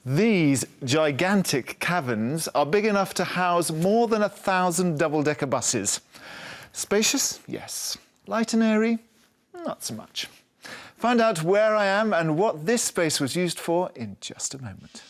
These gigantic caverns are big enough to house more than 1,000 double-decker buses. Spacious? Yes. Light and airy? Not so much. Find out where I am and what this space was used for in just a moment.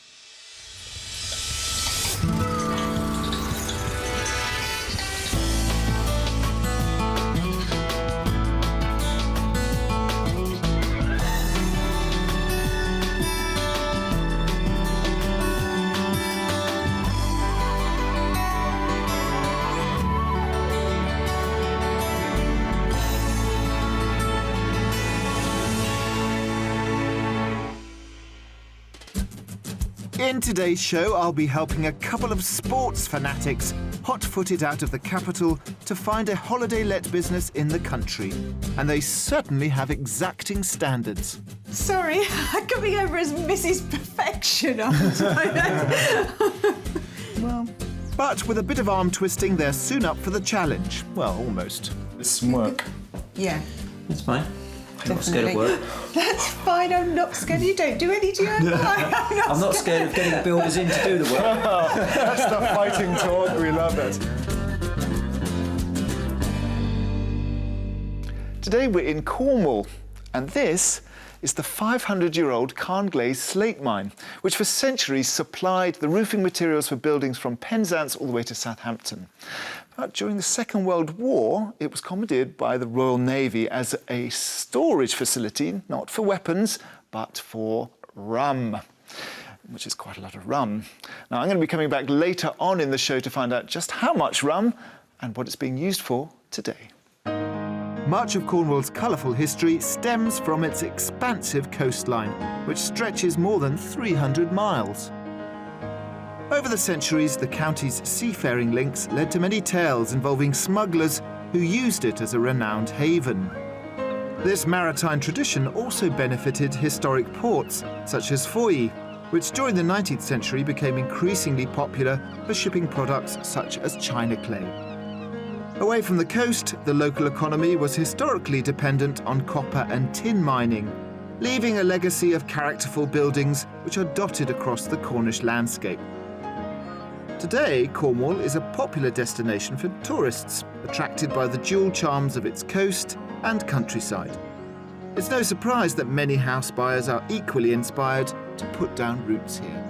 In today's show, I'll be helping a couple of sports fanatics hot-footed out of the capital to find a holiday-let business in the country. And they certainly have exacting standards. Sorry, I could be over as Mrs. Perfection all the time. Well, but with a bit of arm twisting, they're soon up for the challenge. Well, almost. There's some work. Yeah. That's fine. I'm not scared of work. That's fine, I'm not scared. You don't do any, do you? I'm not scared of getting the builders in to do the work. That's the fighting talk. We love it. Today we're in Cornwall, and this is the 500-year-old Carnglaze slate mine, which for centuries supplied the roofing materials for buildings from Penzance all the way to Southampton. But during the Second World War, it was commandeered by the Royal Navy as a storage facility, not for weapons, but for rum, which is quite a lot of rum. Now, I'm going to be coming back later on in the show to find out just how much rum and what it's being used for today. Much of Cornwall's colourful history stems from its expansive coastline, which stretches more than 300 miles. Over the centuries, the county's seafaring links led to many tales involving smugglers who used it as a renowned haven. This maritime tradition also benefited historic ports, such as Foy, which during the 19th century became increasingly popular for shipping products such as china clay. Away from the coast, the local economy was historically dependent on copper and tin mining, leaving a legacy of characterful buildings which are dotted across the Cornish landscape. Today, Cornwall is a popular destination for tourists, attracted by the dual charms of its coast and countryside. It's no surprise that many house buyers are equally inspired to put down roots here.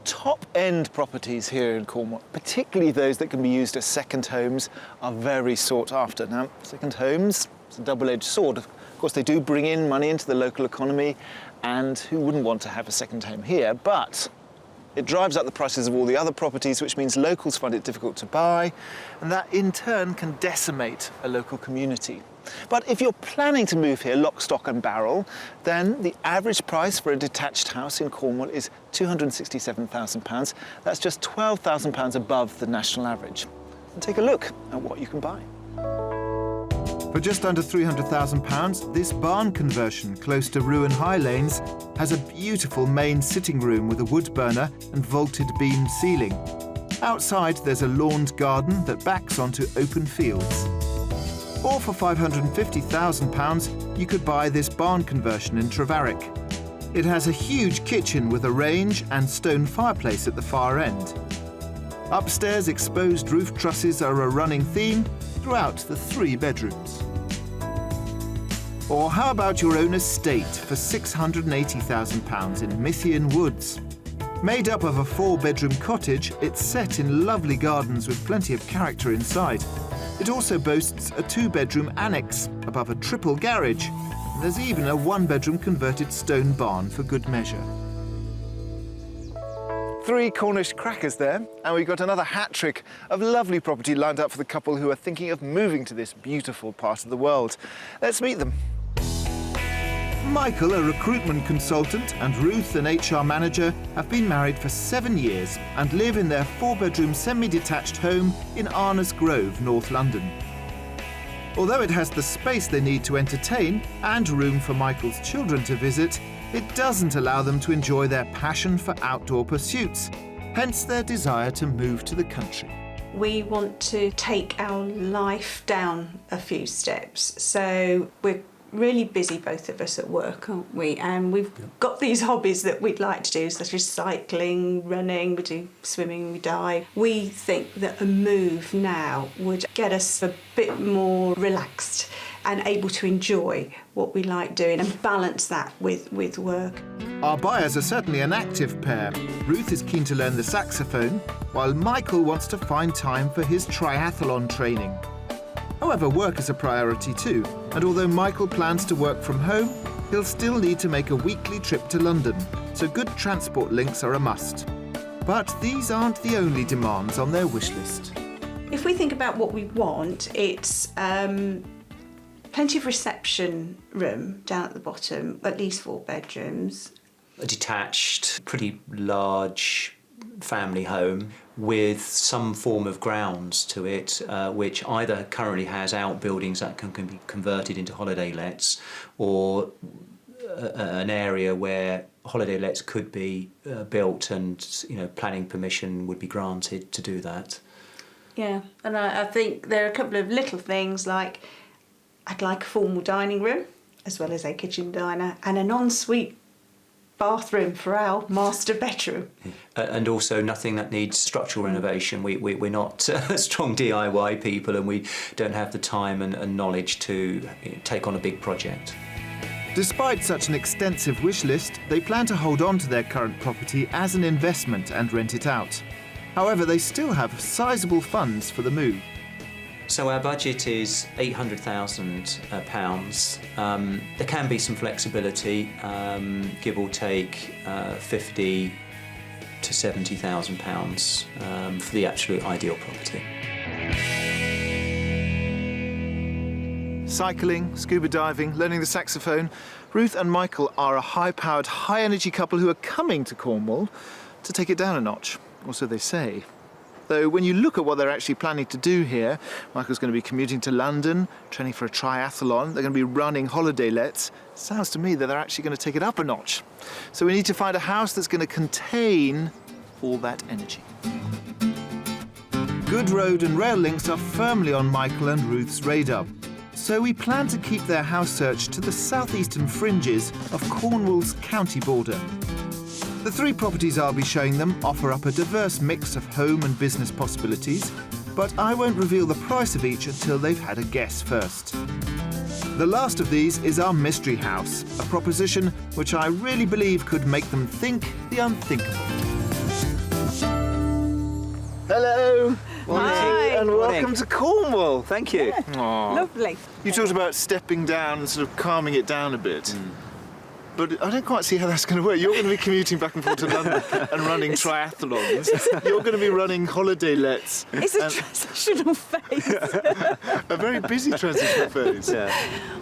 Top-end properties here in Cornwall, particularly those that can be used as second homes, are very sought after. Now, second homes, it's a double-edged sword. Of course, they do bring in money into the local economy, and who wouldn't want to have a second home here? But it drives up the prices of all the other properties, which means locals find it difficult to buy, and that in turn can decimate a local community. But if you're planning to move here lock, stock and barrel, then the average price for a detached house in Cornwall is £267,000. That's just £12,000 above the national average. And take a look at what you can buy. For just under £300,000, this barn conversion close to Ruan High Lanes has a beautiful main sitting room with a wood burner and vaulted beam ceiling. Outside, there's a lawned garden that backs onto open fields. Or for £550,000, you could buy this barn conversion in Trevarick. It has a huge kitchen with a range and stone fireplace at the far end. Upstairs, exposed roof trusses are a running theme throughout the 3 bedrooms. Or how about your own estate for £680,000 in Mythian Woods? Made up of a 4-bedroom cottage, it's set in lovely gardens with plenty of character inside. It also boasts a 2-bedroom annex above a triple garage, and there's even a 1-bedroom converted stone barn for good measure. 3 Cornish crackers there, and we've got another hat-trick of lovely property lined up for the couple who are thinking of moving to this beautiful part of the world. Let's meet them. Michael, a recruitment consultant, and Ruth, an HR manager, have been married for 7 years and live in their 4-bedroom semi-detached home in Arnes Grove, North London. Although it has the space they need to entertain and room for Michael's children to visit, it doesn't allow them to enjoy their passion for outdoor pursuits, hence their desire to move to the country. We want to take our life down a few steps, so we're really busy, both of us, at work, aren't we? And we've got these hobbies that we'd like to do, such as cycling, running, we do swimming, we dive. We think that a move now would get us a bit more relaxed and able to enjoy what we like doing and balance that with work. Our buyers are certainly an active pair. Ruth is keen to learn the saxophone, while Michael wants to find time for his triathlon training. However, work is a priority too, and although Michael plans to work from home, he'll still need to make a weekly trip to London, so good transport links are a must. But these aren't the only demands on their wish list. If we think about what we want, it's plenty of reception room down at the bottom, at least 4 bedrooms. A detached, pretty large family home with some form of grounds to it, which either currently has outbuildings that can be converted into holiday lets, or an area where holiday lets could be built, and planning permission would be granted to do that. Yeah, and I think there are a couple of little things, like I'd like a formal dining room as well as a kitchen diner, and an ensuite bathroom for our master bedroom. And also nothing that needs structural renovation. We're not strong DIY people, and we don't have the time and knowledge to take on a big project. Despite such an extensive wish list, they plan to hold on to their current property as an investment and rent it out. However, they still have sizable funds for the move. So our budget is £800,000. There can be some flexibility, give or take £50,000 to £70,000 for the absolute ideal property. Cycling, scuba diving, learning the saxophone. Ruth and Michael are a high-powered, high-energy couple who are coming to Cornwall to take it down a notch, or so they say. Though when you look at what they're actually planning to do here, Michael's going to be commuting to London, training for a triathlon, they're going to be running holiday lets. Sounds to me that they're actually going to take it up a notch. So we need to find a house that's going to contain all that energy. Good road and rail links are firmly on Michael and Ruth's radar. So we plan to keep their house search to the southeastern fringes of Cornwall's county border. The 3 properties I'll be showing them offer up a diverse mix of home and business possibilities, but I won't reveal the price of each until they've had a guess first. The last of these is our mystery house, a proposition which I really believe could make them think the unthinkable. Hello! Hi. And welcome to Cornwall. Thank you. Aw. Lovely. You talked about stepping down and sort of calming it down a bit. But I don't quite see how that's going to work. You're going to be commuting back and forth to London and running triathlons. You're going to be running holiday lets. It's a transitional phase. A very busy transitional phase. Yeah.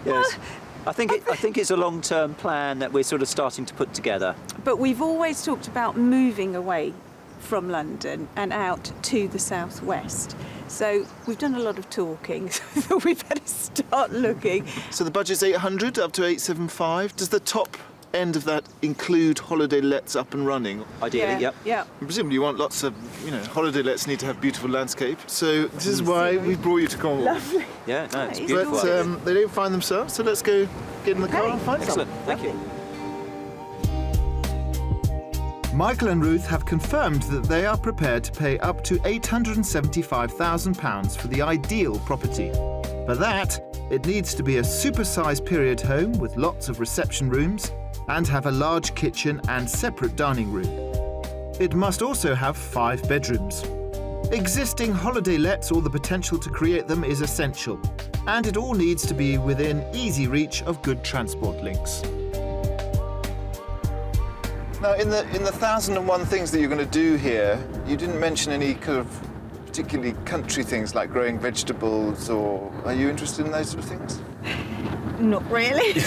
Yes. I think it's a long-term plan that we're sort of starting to put together. But we've always talked about moving away from London and out to the southwest. So we've done a lot of talking, so we better start looking. So the budget's 800 up to 875. Does the top end of that include holiday lets up and running? Ideally, yep. Yeah. And presumably you want lots of, holiday lets need to have beautiful landscape. So this is why we brought you to Cornwall. Lovely. Yeah, no, it's But, beautiful. But they don't find themselves, so let's go get in the car and find Excellent, some. thank you. Michael and Ruth have confirmed that they are prepared to pay up to £875,000 for the ideal property. For that, it needs to be a super-sized period home with lots of reception rooms and have a large kitchen and separate dining room. It must also have 5 bedrooms. Existing holiday lets or the potential to create them is essential, and it all needs to be within easy reach of good transport links. Now, in the 1001 things that you're going to do here, you didn't mention any kind of particularly country things like growing vegetables, or are you interested in those sort of things? Not really.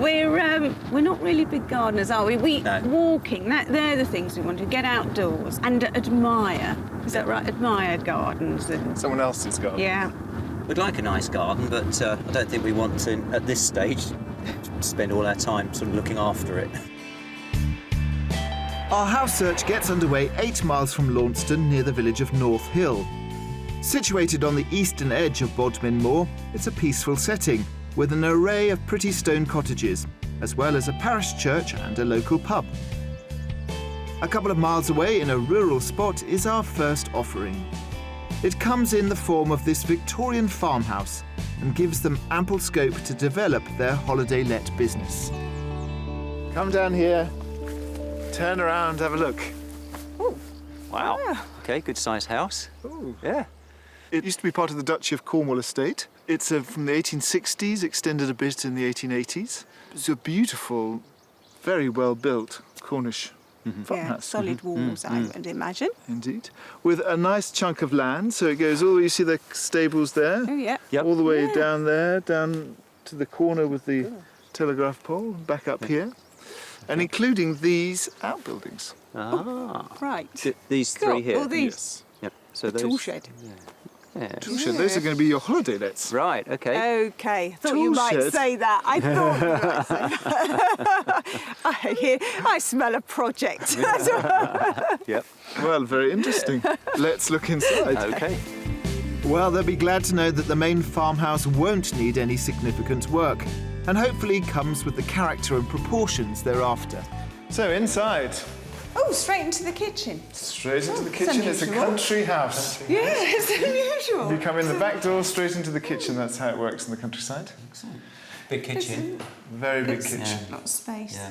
We're not really big gardeners, are we? No. Walking, they're the things we want to get outdoors and admire. Is that right? Admire gardens and Someone else's garden. yeah. We'd like a nice garden, but I don't think we want to, at this stage, spend all our time sort of looking after it. Our house search gets underway 8 miles from Launceston near the village of North Hill. Situated on the eastern edge of Bodmin Moor, it's a peaceful setting, with an array of pretty stone cottages, as well as a parish church and a local pub. A couple of miles away in a rural spot is our first offering. It comes in the form of this Victorian farmhouse and gives them ample scope to develop their holiday let business. Come down here, turn around, have a look. Wow. Okay, good sized house. Ooh. Yeah. It used to be part of the Duchy of Cornwall estate. It's from the 1860s, extended a bit in the 1880s. It's a beautiful, very well built Cornish farmhouse. Solid walls, I would imagine. Indeed. With a nice chunk of land, so it goes all, you see the stables there? Oh, yeah. Yep. All the way down there, down to the corner with the telegraph pole, and back up here. And including these outbuildings. Ah. Right. These Cool. three here. All these. Yes. Yep. So The tool shed. Yeah. So those are going to be your holiday lets. Right. Okay. Okay, I thought Tool you might shed. say that. I thought you might say that. I smell a project. Yep. Well, very interesting. Let's look inside. Okay. Well, they'll be glad to know that the main farmhouse won't need any significant work, and hopefully comes with the character and proportions they're after. So inside, Oh, straight into the kitchen. straight into the it's kitchen. It's a unusual. country house. Yeah, it's unusual. You come in the back door, straight into the kitchen. That's how it works in the countryside. Big kitchen. Very big It's- kitchen. Lot of space. Yeah.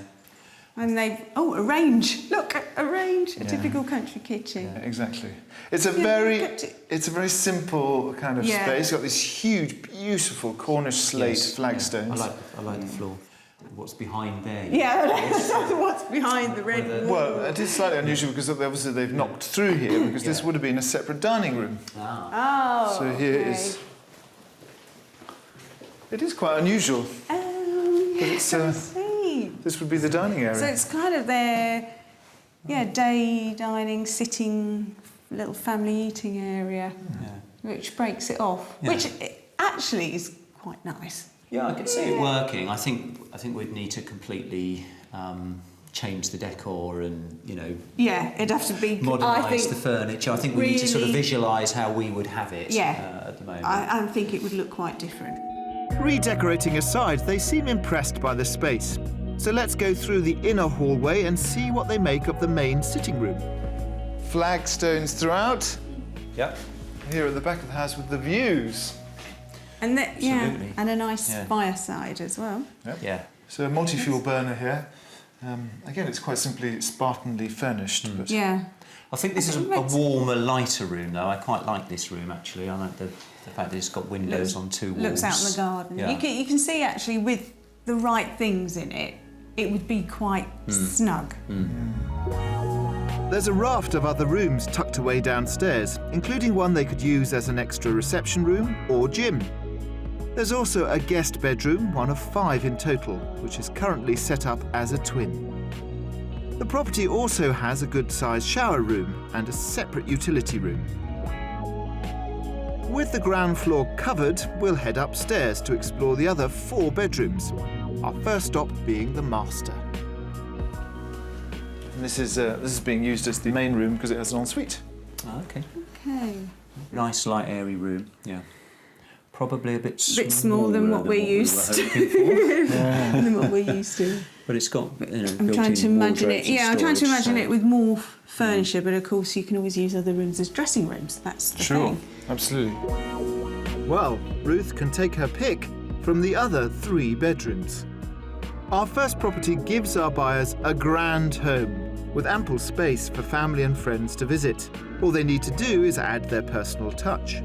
And they've, a range. Look, a range, a typical country kitchen. Exactly. It's a Yeah, very, look at it. it's a very simple kind of Yeah. space. You've got these huge, beautiful Cornish slate Yes, flagstones. yeah. I like the floor. What's behind there? Yeah, that's what's behind the red wall. Well, it is slightly unusual because obviously they've knocked through here because this would have been a separate dining room. Oh, So here okay. is. It is quite unusual. Yes, I see. This would be the dining area. So it's kind of their, day dining, sitting, little family eating area, which breaks it off, which actually is quite nice. Yeah, I could see it working. I think we'd need to completely change the decor and Yeah, it'd have to be. I modernise think, the furniture. I think we need to sort of really- visualise how we would have it Yeah. at the moment. I think it would look quite different. Redecorating aside, they seem impressed by the space. So let's go through the inner hallway and see what they make of the main sitting room. Flagstones throughout. Yep. Here at the back of the house with the views. And Absolutely. and a nice Yeah. fireside as well. Yeah. So a multi-fuel burner here. Again, it's quite simply Spartanly furnished. But Yeah. I think this is a warmer, lighter room, though. I quite like this room, actually. I like the fact that it's got windows on two walls. Looks out in the garden. Yeah. You can see actually with the right things in it, it would be quite snug. there's a raft of other rooms tucked away downstairs, including one they could use as an extra reception room or gym. There's also a guest bedroom, one of 5 in total, which is currently set up as a twin. The property also has a good-sized shower room and a separate utility room. With the ground floor covered, we'll head upstairs to explore the other 4 bedrooms, our first stop being the master. And this is being used as the main room because it has an ensuite. Oh, okay. Okay. Nice, light, airy room. Yeah. Probably a bit Bit smaller than what we're used to. Than what we're used to. But it's got I'm trying to imagine it. Yeah, I'm trying to imagine it with more furniture, but of course you can always use other rooms as dressing rooms. That's the thing. Absolutely. Well, Ruth can take her pick from the other 3 bedrooms. Our first property gives our buyers a grand home with ample space for family and friends to visit. All they need to do is add their personal touch.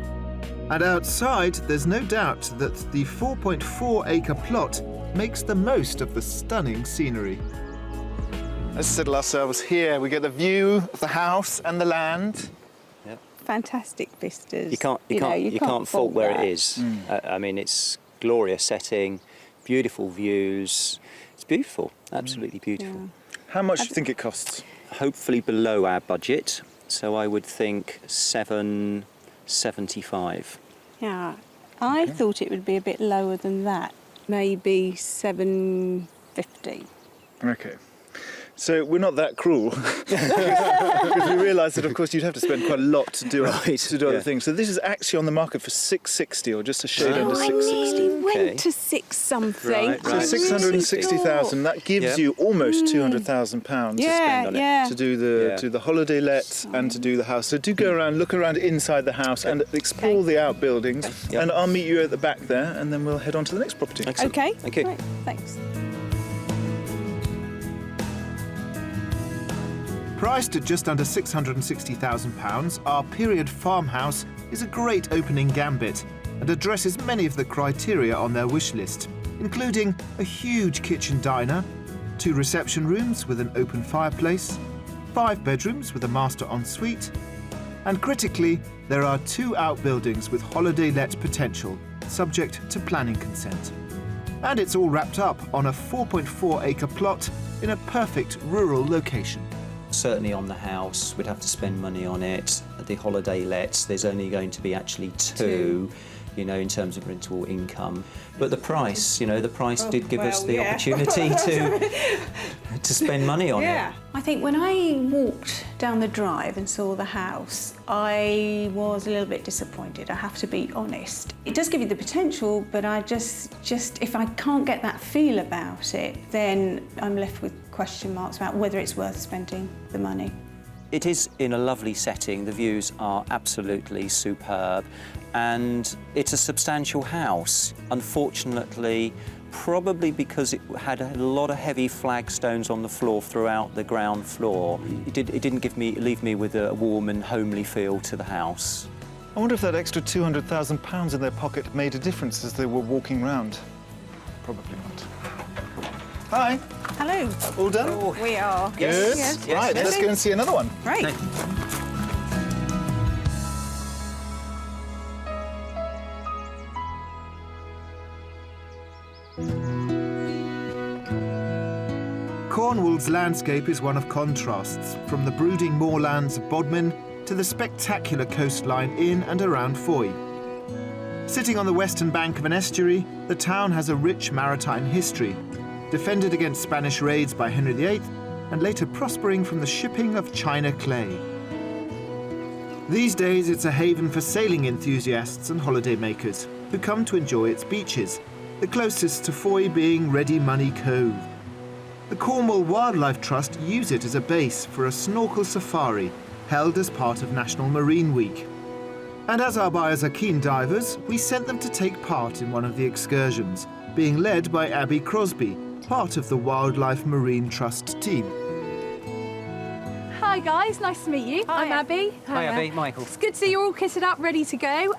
And outside, there's no doubt that the 4.4-acre plot makes the most of the stunning scenery. Let's settle ourselves here. We get the view of the house and the land. Fantastic vistas. You can't fault where it is. I mean, it's glorious setting, beautiful views. It's beautiful, absolutely beautiful. How much do you think it costs? Hopefully below our budget, so I would think 775. Yeah, I thought it would be a bit lower than that. Maybe 750. Okay. So we're not that cruel. Because we realised that, of course, you'd have to spend quite a lot to do, other things. So this is actually on the market for $660, or just a shade under I $660. nearly went to six something. Right, So right. 660,000. That gives you almost £200,000 to spend on it to do the holiday let and to do the house. So do go around, look around inside the house and explore the outbuildings. Yep. And I'll meet you at the back there, and then we'll head on to the next property. Excellent. Okay. Thank you. Right, thanks. Priced at just under £660,000, our period farmhouse is a great opening gambit and addresses many of the criteria on their wish list, including a huge kitchen diner, 2 reception rooms with an open fireplace, 5 bedrooms with a master ensuite, and critically, there are 2 outbuildings with holiday let potential, subject to planning consent. And it's all wrapped up on a 4.4-acre plot in a perfect rural location. Certainly on the house, we'd have to spend money on it. The holiday lets, there's only going to be actually 2, in terms of rental income. But the price, did give us the opportunity to spend money on it. I think when I walked down the drive and saw the house, I was a little bit disappointed, I have to be honest. It does give you the potential, but I just if I can't get that feel about it, then I'm left with question marks about whether it's worth spending the money. It is in a lovely setting, the views are absolutely superb, and it's a substantial house. Unfortunately, probably because it had a lot of heavy flagstones on the floor throughout the ground floor, it didn't leave me with a warm and homely feel to the house. I wonder if that extra £200,000 in their pocket made a difference as they were walking round. Probably not. Hi. Hello. All done? We are. Good. Yes. Right, let's go and see another one. Right. Cornwall's landscape is one of contrasts, from the brooding moorlands of Bodmin to the spectacular coastline in and around Foy. Sitting on the western bank of an estuary, the town has a rich maritime history, defended against Spanish raids by Henry VIII and later prospering from the shipping of China clay. These days it's a haven for sailing enthusiasts and holidaymakers who come to enjoy its beaches, the closest to Foy being Ready Money Cove. The Cornwall Wildlife Trust use it as a base for a snorkel safari held as part of National Marine Week. And as our buyers are keen divers, we sent them to take part in one of the excursions, being led by Abby Crosby, part of the Wildlife Marine Trust team. Hi guys, nice to meet you. I'm Abby. Hi Abby, Michael. It's good to see you're all kitted up, ready to go.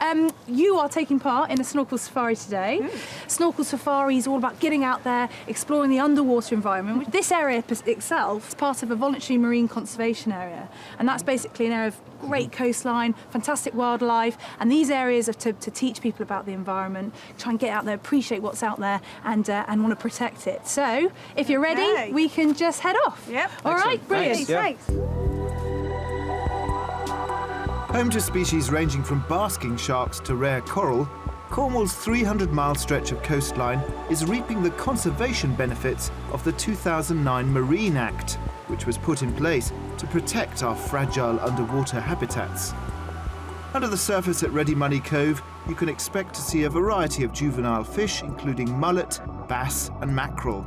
You are taking part in a snorkel safari today. Snorkel safari is all about getting out there, exploring the underwater environment. This area itself is part of a voluntary marine conservation area, and that's basically an area of great coastline, fantastic wildlife, and these areas are to teach people about the environment, try and get out there, appreciate what's out there, and want to protect it. So, if you're ready, we can just head off. Yep. All right, brilliant. Thanks. Thanks. Home to species ranging from basking sharks to rare coral, Cornwall's 300-mile stretch of coastline is reaping the conservation benefits of the 2009 Marine Act, which was put in place to protect our fragile underwater habitats. Under the surface at Ready Money Cove, you can expect to see a variety of juvenile fish, including mullet, bass and mackerel.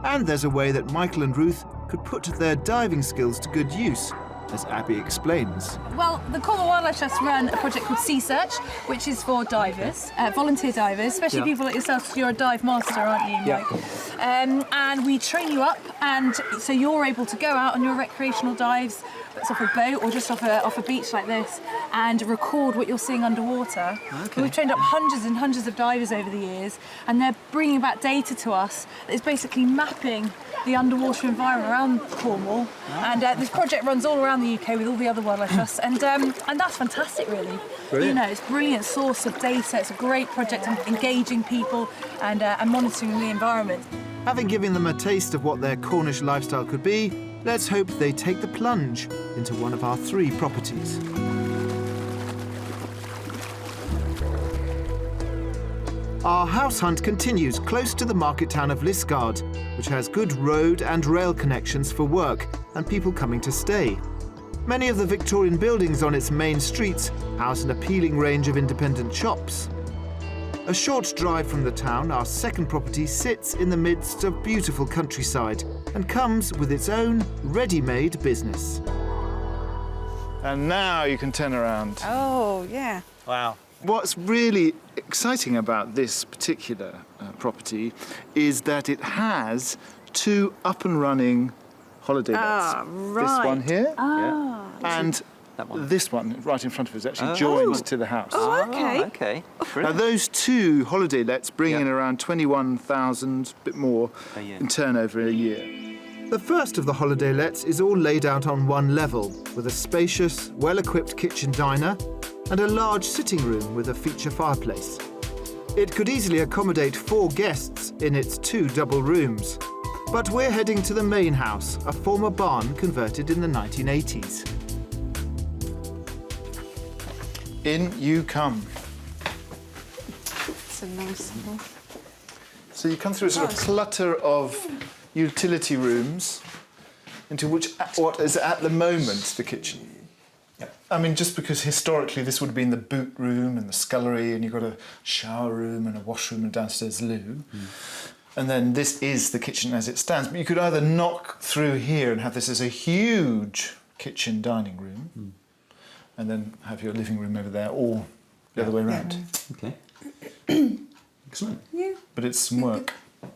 And there's a way that Michael and Ruth could put their diving skills to good use, as Abby explains. Well, the Cornwall Wildlife Trust run a project called Sea Search, which is for divers, volunteer divers, especially people like yourself, because you're a dive master, aren't you, Mike? And we train you up, and so you're able to go out on your recreational dives, that's off a boat or just off a beach like this, and record what you're seeing underwater. Okay. We've trained up hundreds and hundreds of divers over the years, and they're bringing back data to us that is basically mapping the underwater environment around Cornwall. And this project runs all around the UK with all the other wildlife trusts, and that's fantastic, really. Brilliant. It's a brilliant source of data. It's a great project on engaging people and monitoring the environment. Having given them a taste of what their Cornish lifestyle could be, let's hope they take the plunge into one of our 3 properties. Our house hunt continues close to the market town of Liskeard, which has good road and rail connections for work and people coming to stay. Many of the Victorian buildings on its main streets house an appealing range of independent shops. A short drive from the town, our second property sits in the midst of beautiful countryside and comes with its own ready-made business. And now you can turn around. Oh, yeah. Wow. What's really exciting about this particular property is that it has 2 up-and-running holiday lets. Right. This one here and That one. this one right in front of us actually joined to the house. Oh, okay. Oh, okay. Now Brilliant. those 2 holiday lets bring in around 21,000, bit more, A year. in turnover a year. The first of the holiday lets is all laid out on one level, with a spacious, well-equipped kitchen diner and a large sitting room with a feature fireplace. It could easily accommodate 4 guests in its 2 double rooms. But we're heading to the main house, a former barn converted in the 1980s. In you come. It's a nice one. So you come through a sort of clutter of utility rooms into what is at the moment the kitchen. I mean, just because historically this would have been the boot room and the scullery, and you've got a shower room and a washroom and a downstairs loo. And then this is the kitchen as it stands. But you could either knock through here and have this as a huge kitchen dining room, and then have your living room over there, or the other way around. Okay. Excellent. Yeah. But it's some work.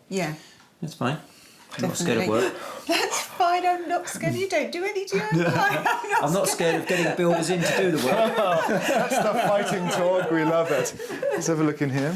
Yeah. That's fine. I'm not scared of Definitely. work. That's fine, I'm not scared. You don't do any DIY. I'm not scared of getting builders in to do the work. That's the fighting talk, we love it. Let's have a look in here.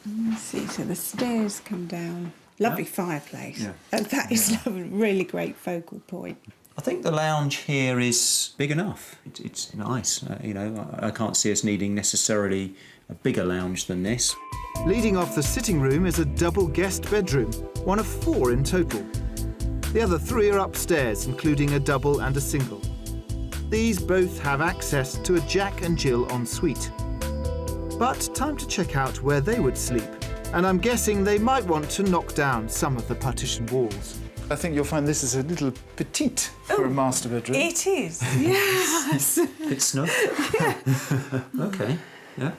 Let's see, so the stairs come down. Lovely fireplace. Yeah. And that is a really great focal point. I think the lounge here is big enough. It's nice. I can't see us needing necessarily a bigger lounge than this. Leading off the sitting room is a double guest bedroom, one of 4 in total. The other 3 are upstairs, including a double and a single. These both have access to a Jack and Jill ensuite. But time to check out where they would sleep, and I'm guessing they might want to knock down some of the partition walls. I think you'll find this is a little petite for a master bedroom. It is, yes. Bit snug. Okay. Yeah.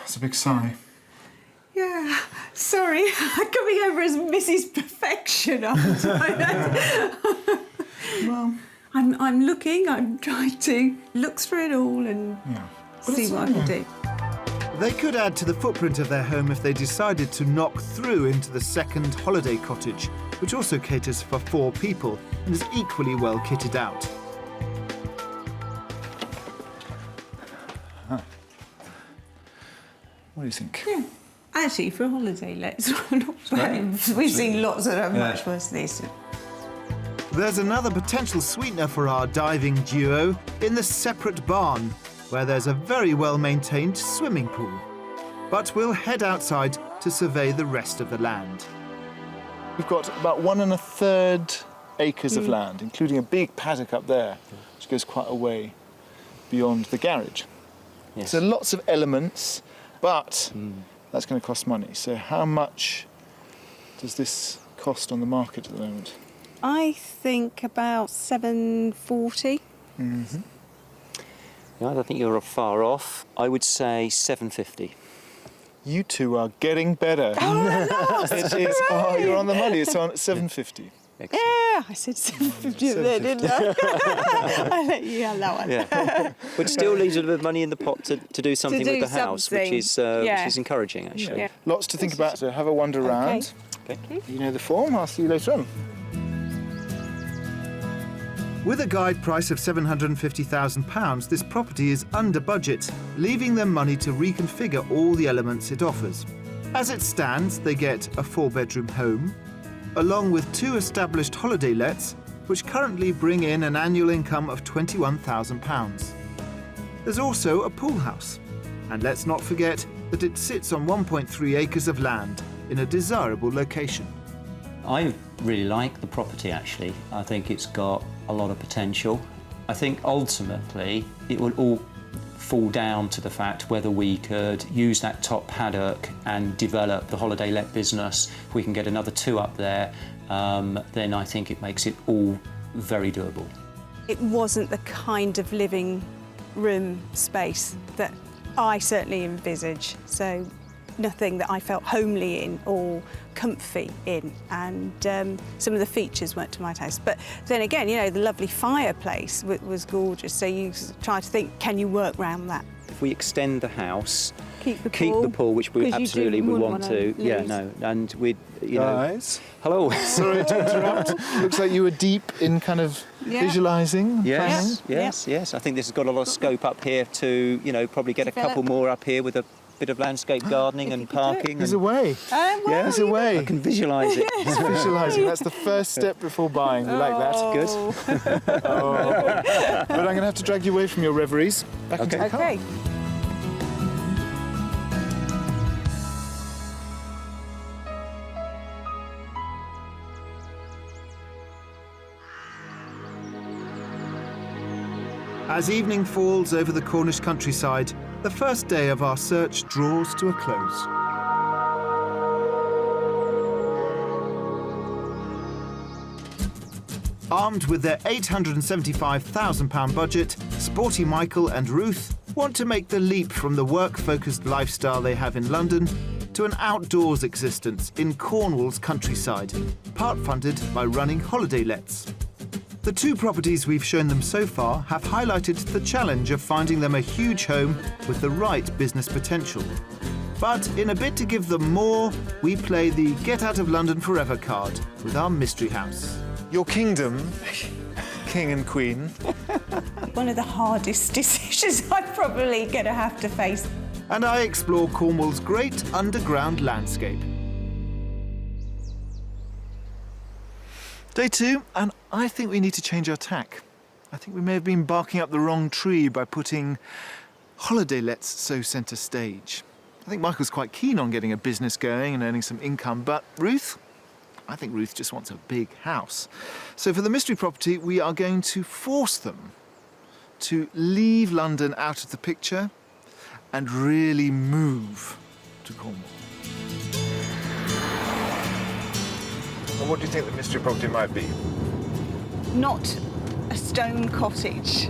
It's a big sigh. Yeah, sorry, I'm coming over as Mrs. Perfection, aren't I? Well, I'm looking, I'm trying to look through it all and see what I can do. They could add to the footprint of their home if they decided to knock through into the second holiday cottage, which also caters for 4 people and is equally well kitted out. what do you think? Yeah. Actually, for a holiday, we've seen lots that are much worse than this. There's another potential sweetener for our diving duo in the separate barn, where there's a very well-maintained swimming pool. But we'll head outside to survey the rest of the land. We've got about 1 1/3 acres of land, including a big paddock up there, which goes quite a way beyond the garage. Yes. So lots of elements, but that's going to cost money. So how much does this cost on the market at the moment? I think about 740. Yeah, I don't think you're far off. I would say 750. You two are getting better. It is, you're on the money. It's on 750. Excellent. Yeah, I said 750 there, didn't I? I let you have that one. Yeah. Which still leaves a little bit of money in the pot to do something do with the house, something. which is encouraging, actually. Yeah. Lots to think about. So have a wander round. Okay. You know the form. I'll see you later on. With a guide price of £750,000, this property is under budget, leaving them money to reconfigure all the elements it offers. As it stands, they get a 4-bedroom home, along with 2 established holiday lets, which currently bring in an annual income of £21,000. There's also a pool house, and let's not forget that it sits on 1.3 acres of land in a desirable location. I really like the property, actually. I think it's got a lot of potential. I think ultimately it would all fall down to the fact whether we could use that top paddock and develop the holiday let business. If we can get another 2 up there, then I think it makes it all very doable. It wasn't the kind of living room space that I certainly envisage, so nothing that I felt homely in or comfy in, and some of the features weren't to my taste. But then again, you know, the lovely fireplace was gorgeous, so you try to think, can you work around that? If we extend the house, Keep the pool, which we 'cause you absolutely would wouldn't want wanna to. Yeah, lose. no, and we'd, you know. Guys, Hello. sorry to interrupt. Looks like you were deep in kind of visualising. Yes, planning. yes. I think this has got a lot of scope up here to, you know, probably get a couple more up here with a bit of landscape gardening and parking. There's and, a way. There's a I way. can visualise it. It's visualising. That's the first step before buying. We like that. Good. But I'm going to have to drag you away from your reveries. Back into the car. Okay. As evening falls over the Cornish countryside, the first day of our search draws to a close. Armed with their £875,000 budget, Sporty Michael and Ruth want to make the leap from the work-focused lifestyle they have in London to an outdoors existence in Cornwall's countryside, part funded by running holiday lets. The 2 properties we've shown them so far have highlighted the challenge of finding them a huge home with the right business potential. But in a bid to give them more, we play the Get Out of London Forever card with our mystery house. Your kingdom, king and queen. One of the hardest decisions I'm probably going to have to face. And I explore Cornwall's great underground landscape. Day 2, and I think we need to change our tack. I think we may have been barking up the wrong tree by putting holiday lets so centre stage. I think Michael's quite keen on getting a business going and earning some income, but Ruth? I think Ruth just wants a big house. So for the mystery property, we are going to force them to leave London out of the picture and really move to Cornwall. Well, what do you think the mystery property might be? Not a stone cottage.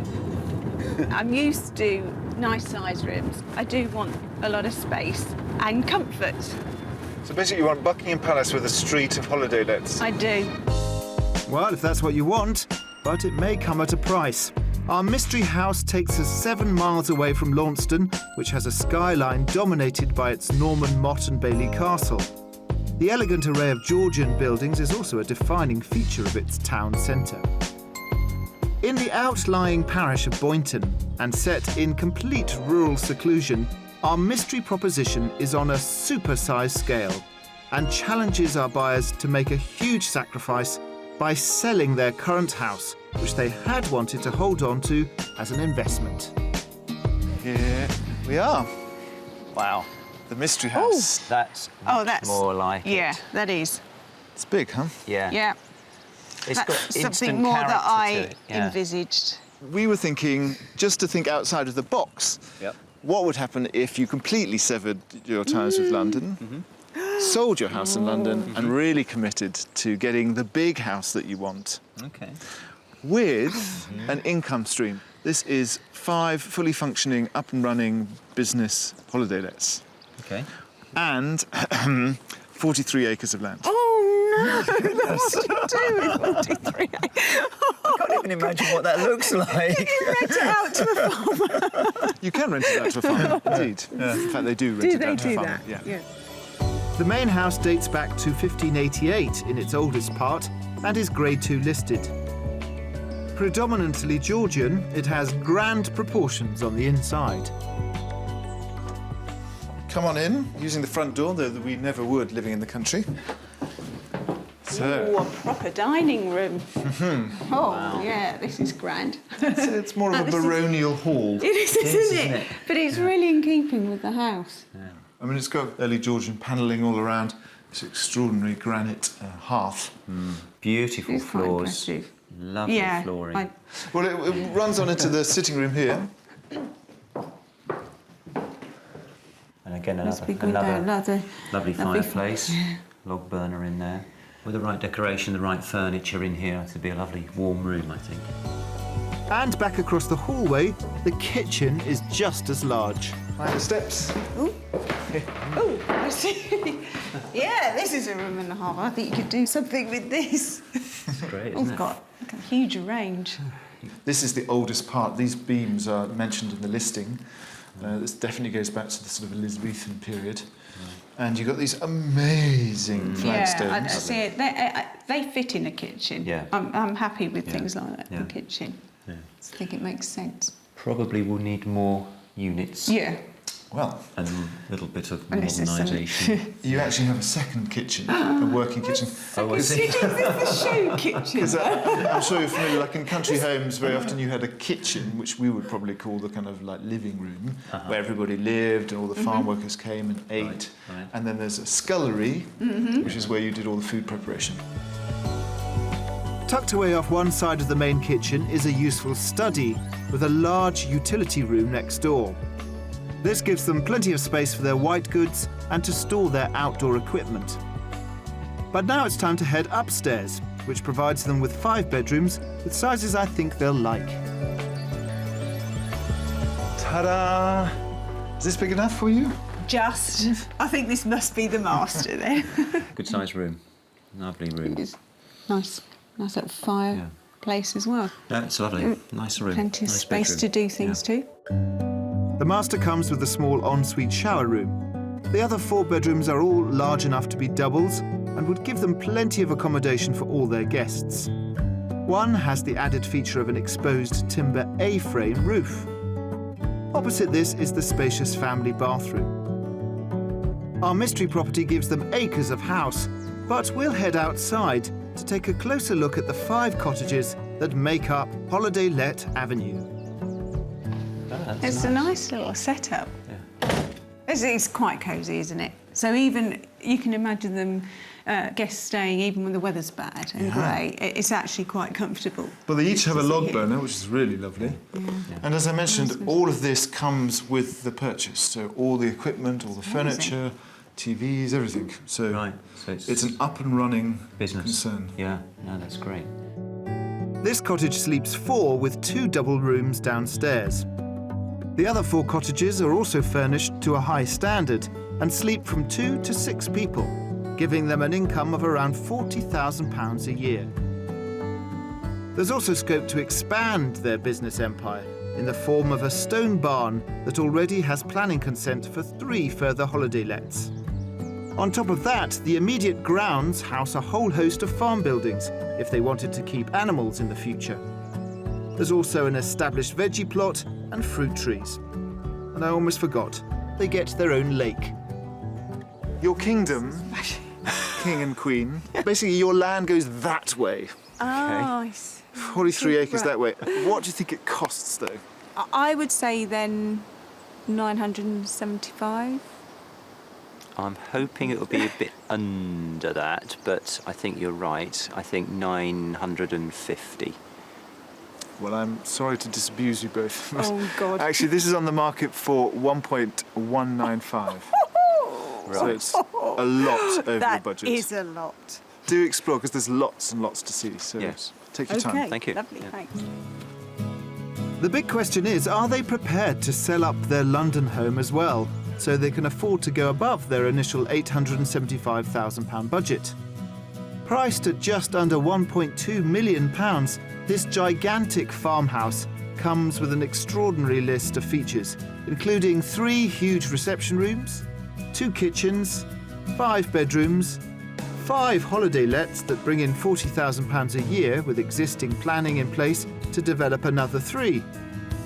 I'm used to nice size rooms. I do want a lot of space and comfort. So basically you want Buckingham Palace with a street of holiday lets? I do. Well, if that's what you want, but it may come at a price. Our mystery house takes us 7 miles away from Launceston, which has a skyline dominated by its Norman Motte and Bailey Castle. The elegant array of Georgian buildings is also a defining feature of its town centre. In the outlying parish of Boynton, and set in complete rural seclusion, our mystery proposition is on a super-sized scale and challenges our buyers to make a huge sacrifice by selling their current house, which they had wanted to hold on to as an investment. Here we are. Wow. The mystery house. That's more like it. that is. It's big, huh? Yeah. Yeah. It's got That's instant something more that character I to it. Yeah. envisaged. We were thinking, just to think outside of the box, Yep. what would happen if you completely severed your ties with London, sold your house in London, and really committed to getting the big house that you want, Okay. with an income stream? This is 5 fully functioning, up and running business holiday lets, Okay. and 43 acres of land. Oh no! What do you do with 43? I can't even imagine what that looks like. Rent it out to a farmer. You can rent it out to a farmer, indeed. In fact, they do rent it out to a farmer. Yeah. The main house dates back to 1588 in its oldest part and is Grade 2 listed. Predominantly Georgian, it has grand proportions on the inside. Come on in, using the front door, though we never would living in the country. So, Oh, a proper dining room. Oh, yeah, this is grand. it's more of a This is- baronial hall. It is, isn't it? But it's really in keeping with the house. I mean, it's got early Georgian panelling all around. It's extraordinary granite hearth. Beautiful It's quite floors. impressive. Lovely Yeah. flooring. Well, it runs on into the sitting room here. again, Let's begin with another that. lovely fireplace, log burner in there. With the right decoration, the right furniture in here, it'd be a lovely warm room, I think. And back across the hallway, the kitchen is just as large. Right, the steps. Oh, I see. Yeah, this is a room and a half. I think you could do something with this. It's great, Oh, isn't it? got a huge range. This is the oldest part. These beams are mentioned in the listing. This definitely goes back to the sort of Elizabethan period. And you've got these amazing flagstones. Yeah, I see it. They fit in a kitchen. Yeah. I'm happy with things like that in Yeah. a kitchen. Yeah. I think it makes sense. Probably will need more units. Yeah. Well, And a little bit of Unless there's some- modernisation. you actually have a second kitchen, a working kitchen. Oh, I see. Is this the show kitchen? Because I'm sure you're familiar, like in country homes, very often you had a kitchen, which we would probably call the kind of like living room, where everybody lived and all the farm workers came and ate. Right. And then there's a scullery, which is where you did all the food preparation. Tucked away off one side of the main kitchen is a useful study with a large utility room next door. This gives them plenty of space for their white goods and to store their outdoor equipment. But now it's time to head upstairs, which provides them with 5 bedrooms with sizes I think they'll like. Ta-da! Is this big enough for you? Just. I think this must be the master then. Good sized room. Lovely room. It's nice little fireplace as well. Yeah, it's lovely. Nice room. Plenty of Nice space bedroom. to do things too. The master comes with a small ensuite shower room. The other 4 bedrooms are all large enough to be doubles and would give them plenty of accommodation for all their guests. One has the added feature of an exposed timber A-frame roof. Opposite this is the spacious family bathroom. Our mystery property gives them acres of house, but we'll head outside to take a closer look at the 5 cottages that make up Holiday Let Avenue. It's a nice little setup. It's quite cosy, isn't it? So even you can imagine them guests staying even when the weather's bad and grey. It's actually quite comfortable. Well, they each have a To log see it. burner, which is really lovely. And as I mentioned, all of this comes with the purchase. So all the equipment, all the furniture, TVs, everything. So, Right, so it's an up and running business concern. Yeah, no, that's great. This cottage sleeps 4 with 2 double rooms downstairs. The other 4 cottages are also furnished to a high standard and sleep from 2 to 6 people, giving them an income of around £40,000 a year. There's also scope to expand their business empire in the form of a stone barn that already has planning consent for 3 further holiday lets. On top of that, the immediate grounds house a whole host of farm buildings if they wanted to keep animals in the future. There's also an established veggie plot and fruit trees. And I almost forgot, they get their own lake. Your kingdom, king and queen, basically your land goes that way. Oh, I see. 43 acres Right. that way. What do you think it costs, though? I would say then 975. I'm hoping it will be a bit under that, but I think you're right. I think 950. Well, I'm sorry to disabuse you both. Oh, God. Actually, this is on the market for 1.195. So it's a lot over the budget. That is a lot. Do explore, because there's lots and lots to see. So Yes. take your time. Thank you. Lovely, Yeah. thanks. The big question is, are they prepared to sell up their London home as well, so they can afford to go above their initial £875,000 budget? Priced at just under £1.2 million, this gigantic farmhouse comes with an extraordinary list of features, including 3 huge reception rooms, 2 kitchens, 5 bedrooms, 5 holiday lets that bring in £40,000 a year with existing planning in place to develop another 3.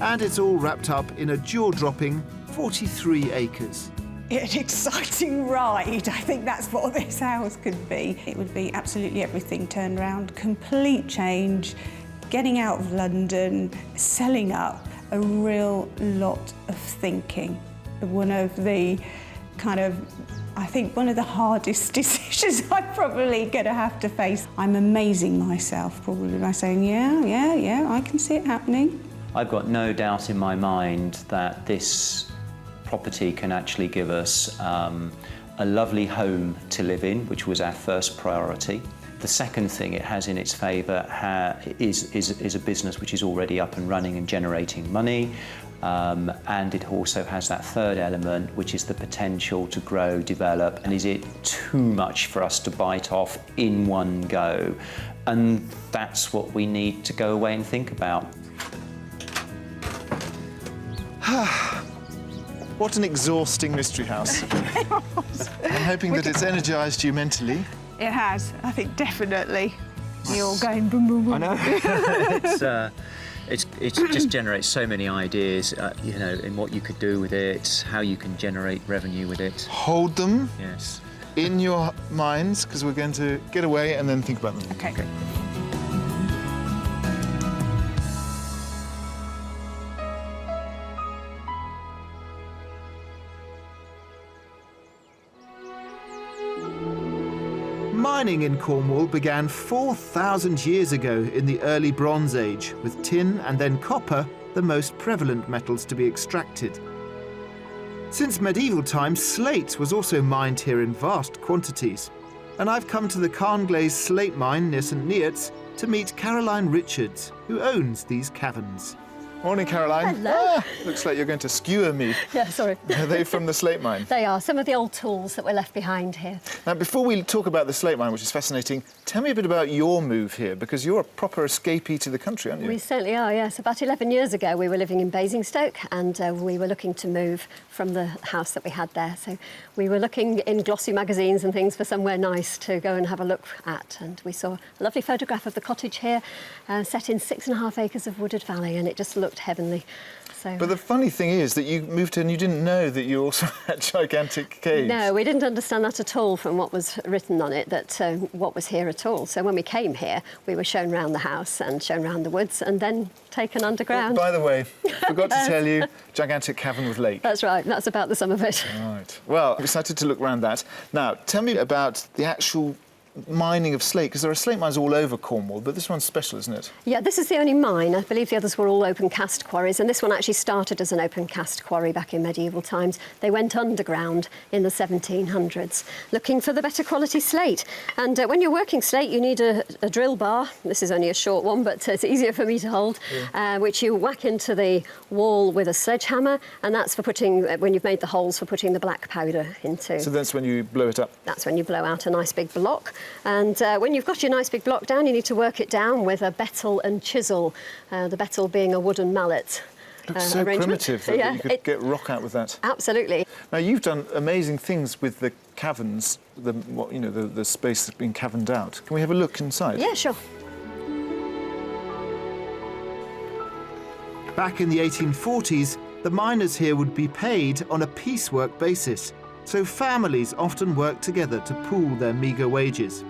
And it's all wrapped up in a jaw-dropping 43 acres. An exciting ride. I think that's what this house could be. It would be absolutely everything turned around, complete change, getting out of London, selling up, a real lot of thinking. One of the I think one of the hardest decisions I'm probably going to have to face. I'm amazing myself probably by saying, yeah, I can see it happening. I've got no doubt in my mind that this property can actually give us a lovely home to live in, which was our first priority. The second thing it has in its favour is a business which is already up and running and generating money. And it also has that third element, which is the potential to grow, develop, and is it too much for us to bite off in one go? And that's what we need to go away and think about. What an exhausting mystery house. I'm hoping that it's energised you mentally. It has, I think, definitely. You're going boom, boom, boom. I know. It just generates so many ideas, you know, in what you could do with it, how you can generate revenue with it. Hold them Yes. in your minds, because we're going to get away and then think about them. Okay. Mining in Cornwall began 4,000 years ago in the early Bronze Age, with tin and then copper the most prevalent metals to be extracted. Since medieval times, slate was also mined here in vast quantities. And I've come to the Carnglaze slate mine near St Neots to meet Caroline Richards, who owns these caverns. Morning, Caroline. Hello. Looks like you're going to skewer me. Yeah, sorry. Are they from the slate mine? They are some of the old tools that were left behind here. Now, before we talk about the slate mine, which is fascinating, tell me a bit about your move here, because you're a proper escapee to the country, aren't you? We certainly are, yes. About 11 years ago, we were living in Basingstoke and we were looking to move from the house that we had there. So we were looking in glossy magazines and things for somewhere nice to go and have a look at. And we saw a lovely photograph of the cottage here, set in 6.5 acres of wooded valley, and it just looked heavenly. So, But the funny thing is that you moved here and you didn't know that you also had gigantic caves. no, we didn't understand that at all from what was written on it, that what was here at all. So when we came here, we were shown round the house and shown round the woods and then taken underground. By the way, forgot to tell you, gigantic cavern with lake. That's right, that's about the sum of it. Right. Well, I'm excited to look around that. Now, tell me about the actual mining of slate, because there are slate mines all over Cornwall, but this one's special, isn't it? Yeah, this is the only mine. I believe the others were all open cast quarries, and this one actually started as an open cast quarry back in medieval times. They went underground in the 1700s, looking for the better quality slate. And when you're working slate, you need a drill bar. This is only a short one, but it's easier for me to hold, which you whack into the wall with a sledgehammer, and that's for putting, when you've made the holes, for putting the black powder into. So that's when you blow it up? That's when you blow out a nice big block. And when you've got your nice big block down, you need to work it down with a betel and chisel, the betel being a wooden mallet. Looks so primitive that you could get rock out with that. Absolutely. Now, you've done amazing things with the caverns, the space that's been caverned out. Can we have a look inside? Yeah, sure. Back in the 1840s, the miners here would be paid on a piecework basis, so families often worked together to pool their meagre wages.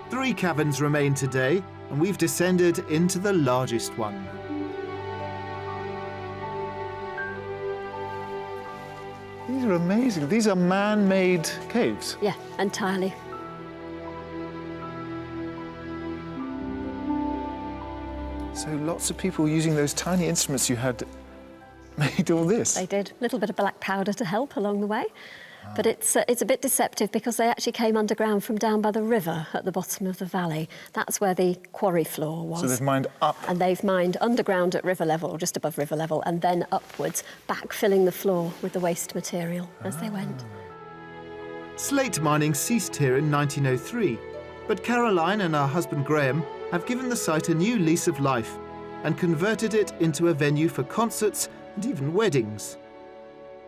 3 caverns remain today, and we've descended into the largest one. These are amazing. These are man-made caves. Yeah, entirely. So lots of people using those tiny instruments you had made all this. They did. A little bit of black powder to help along the way. But it's a bit deceptive because they actually came underground from down by the river at the bottom of the valley. That's where the quarry floor was. So they've mined up. And they've mined underground at river level, or just above river level, and then upwards, backfilling the floor with the waste material as they went. Slate mining ceased here in 1903, but Caroline and her husband Graham have given the site a new lease of life and converted it into a venue for concerts and even weddings.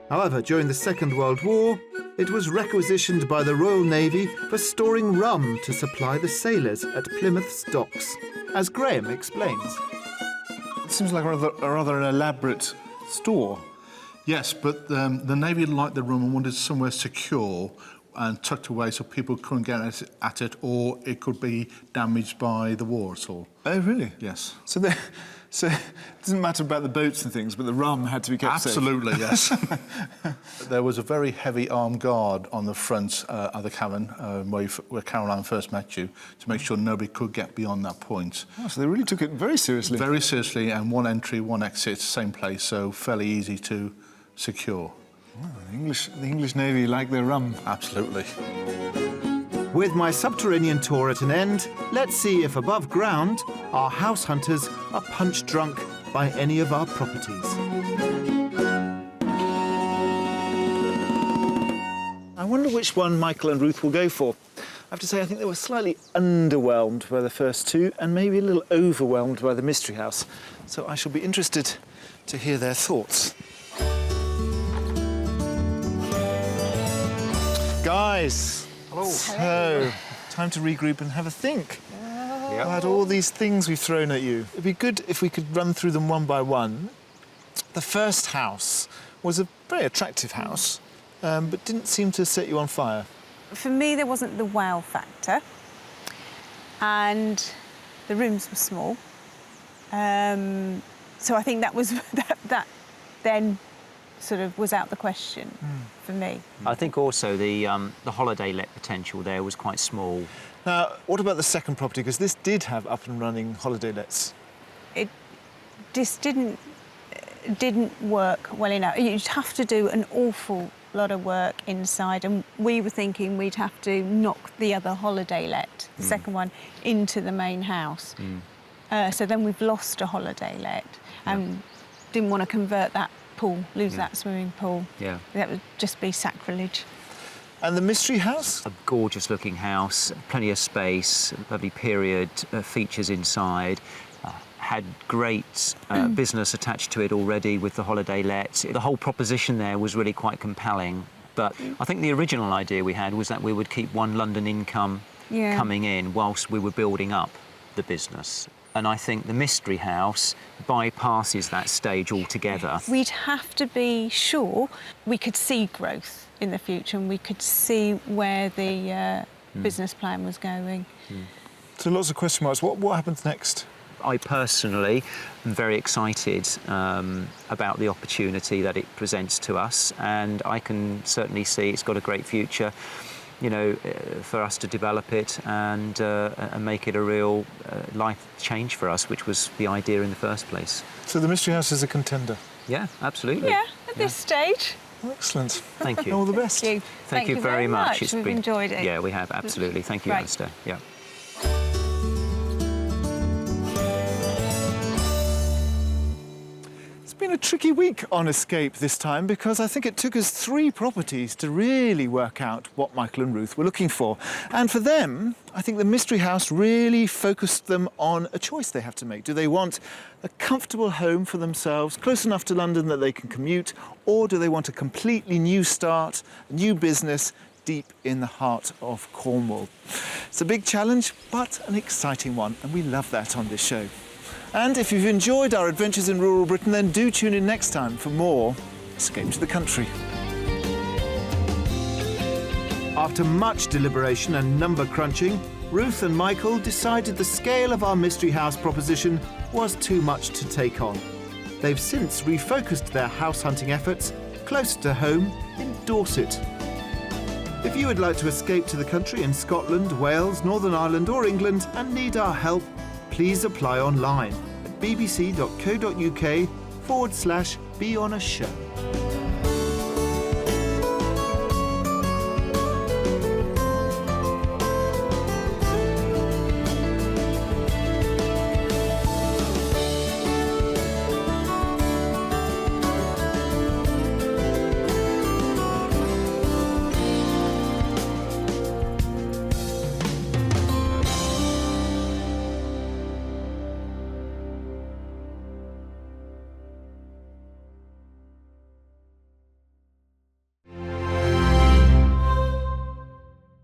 However, during the Second World War, it was requisitioned by the Royal Navy for storing rum to supply the sailors at Plymouth's docks, as Graham explains. It seems like a rather elaborate store. Yes, but the Navy liked the rum and wanted somewhere secure and tucked away so people couldn't get at it or it could be damaged by the war at all. Oh, really? Yes. So it doesn't matter about the boats and things, but the rum had to be kept safe. Absolutely, yes. There was a very heavy armed guard on the front of the cavern where Caroline first met you to make sure nobody could get beyond that point. Oh, so they really took it very seriously. Very seriously, and one entry, one exit, same place, so fairly easy to secure. The English Navy like their rum. Absolutely. With my subterranean tour at an end, let's see if above ground our house hunters are punch drunk by any of our properties. I wonder which one Michael and Ruth will go for. I have to say, I think they were slightly underwhelmed by the first two and maybe a little overwhelmed by the mystery house. So I shall be interested to hear their thoughts. Guys, hello. So, time to regroup and have a think about all these things we've thrown at you. It'd be good if we could run through them one by one. The first house was a very attractive house, but didn't seem to set you on fire. For me, there wasn't the wow factor, and the rooms were small. So I think that was that then sort of was out the question for me. I think also the holiday let potential there was quite small. Now, what about the second property? Because this did have up and running holiday lets. It just didn't work well enough. You'd have to do an awful lot of work inside, and we were thinking we'd have to knock the other holiday let, the second one, into the main house. So then we've lost a holiday let and didn't want to convert that pool, lose that swimming pool. Yeah. That would just be sacrilege. And the mystery house? A gorgeous looking house, plenty of space, lovely period features inside. Had great business attached to it already with the holiday let. The whole proposition there was really quite compelling. But I think the original idea we had was that we would keep one London income coming in whilst we were building up the business. And I think the mystery house bypasses that stage altogether. We'd have to be sure we could see growth in the future and we could see where the business plan was going. So lots of question marks. What happens next? I personally am very excited about the opportunity that it presents to us, and I can certainly see it's got a great future, you know, for us to develop it and make it a real life change for us, which was the idea in the first place. So the mystery house is a contender? Yeah, absolutely. Yeah, at this stage. Excellent. Thank you. All the best. Thank you. Thank you very much. We've enjoyed it. Yeah, we have, absolutely. Thank you, Right. Alistair. Yeah. It's been a tricky week on Escape this time because I think it took us 3 properties to really work out what Michael and Ruth were looking for. And for them, I think the mystery house really focused them on a choice they have to make. Do they want a comfortable home for themselves, close enough to London that they can commute, or do they want a completely new start, a new business deep in the heart of Cornwall? It's a big challenge, but an exciting one, and we love that on this show. And if you've enjoyed our adventures in rural Britain, then do tune in next time for more Escape to the Country. After much deliberation and number crunching, Ruth and Michael decided the scale of our mystery house proposition was too much to take on. They've since refocused their house hunting efforts closer to home in Dorset. If you would like to escape to the country in Scotland, Wales, Northern Ireland or England and need our help, please apply online at bbc.co.uk/be on a show.